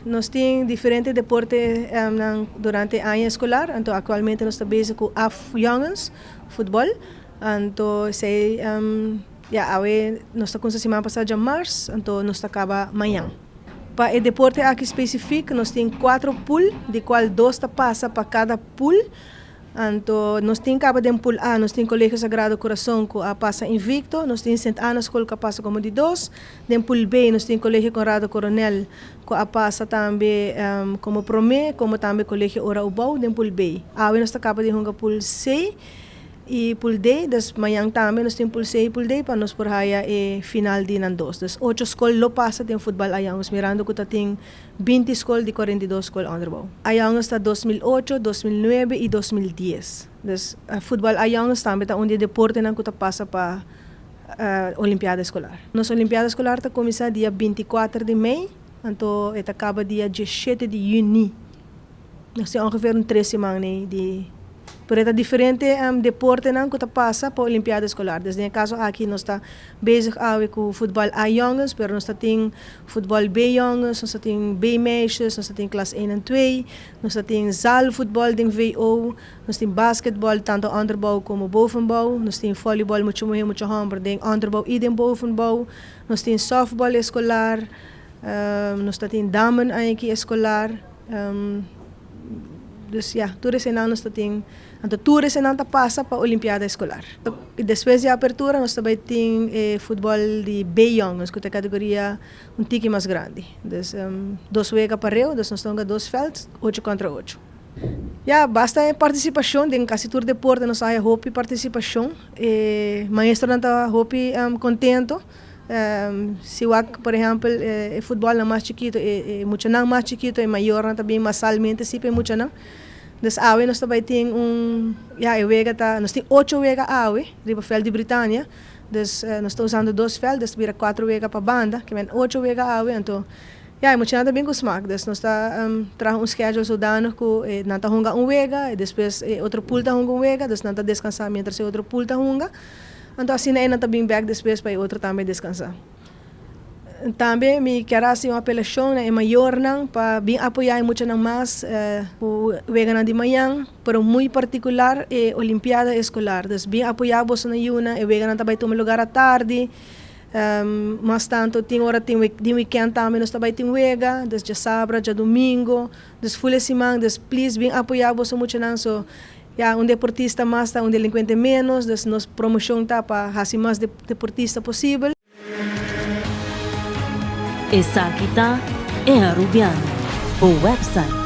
Nós temos diferentes deportes durante a ano escolar, então atualmente nós estamos bezig com AF Jongens, futebol, então sei nós estamos com a semana passada de março, então nós acaba amanhã. Para o deporte aqui específico, nós temos 4 pools, de qual 2 passa para cada pool. Então, nós temos cabo de pool A, nós temos Colégio Sagrado Coração que passa invicto, nós temos Santa Ana School que passa como de 2, de pool B nós temos Colégio Conrado Coronel que passa também como promê, como também Colégio Ora Ubau, de pool B. Aí nós acaba de jogar pool C e pool D, das manhã também nós temos pool C e pool D para nós por haya final de nandos. Das 8 escolas lo passa de futebol ayang, mirando que tem 20 escolas de 42 escolas underbau. Ayang está 2008, 2009 e 2010. Das futebol ayang também está onde deporte nan que passa para Olimpiada Escolar. Nossa Olimpiada Escolar está começar dia 24 de maio, então acaba dia 17 de junho. Nós temos ongeveer 3 semanas de Pero é diferente deporte não que passa para a Olimpiada Escolar. Desde o caso aqui nós está bezig com o futebol A jongens, pero nós tem futebol B jongens, nós tem B meisjes, nós tem classe 1 e 2, nós tem zaalvoetbal de VO, nós tem basquetebol tanto onderbouw como bovenbouw, nós tem voleibol muito hamper de onderbouw e de bovenbouw, nós tem softball escolar, nós tem damen aqui escolar. Dus tudo isso nós temos, então tudo isso não passa para a Olimpiada Escolar. Depois da abertura, nós também temos futebol de B jongens, que é a categoria tique mais grande. Dus 2 vezes para eu, nós temos 2 velds, 8 contra 8. Basta a participação, em quase todo deporte nós temos hope participação. Maestro não está hope contento. Se por exemplo, o futebol é mais chiquito, muito não mais chiquito, é maior, também massalmente, se é muito não. Dus awe nós também tem nós tem 8 vegas awe, de fel de Britânia. Dus nós estamos usando 2 fel, dus vira 4 vegas para banda, que vem 8 vegas awe, então muito nada bem com smack. Dus nós está traz schedule sudano que não está hunga vega, e depois outro pool está hunga vega, dus não está descansar mientras outro pool está hunga. Então assim não está bem back depois para outro também descansar. Também me quero fazer uma apelação maior para bem apoiar muito mais o vegano de manhã, pero muito particular a Olimpiada Escolar. Dus bem apoiar você na Yuna, o vegano também toma lugar à tarde, mas tanto tem hora de weekend também nós também tem vega, dus já sábado, já domingo, dus full semana, dus please bem apoiar você muito não so deportista mais está delinquente menos, dus nossa promoção tá para fazer mais deportista possível. Essa aqui tá é a Rubiano, o website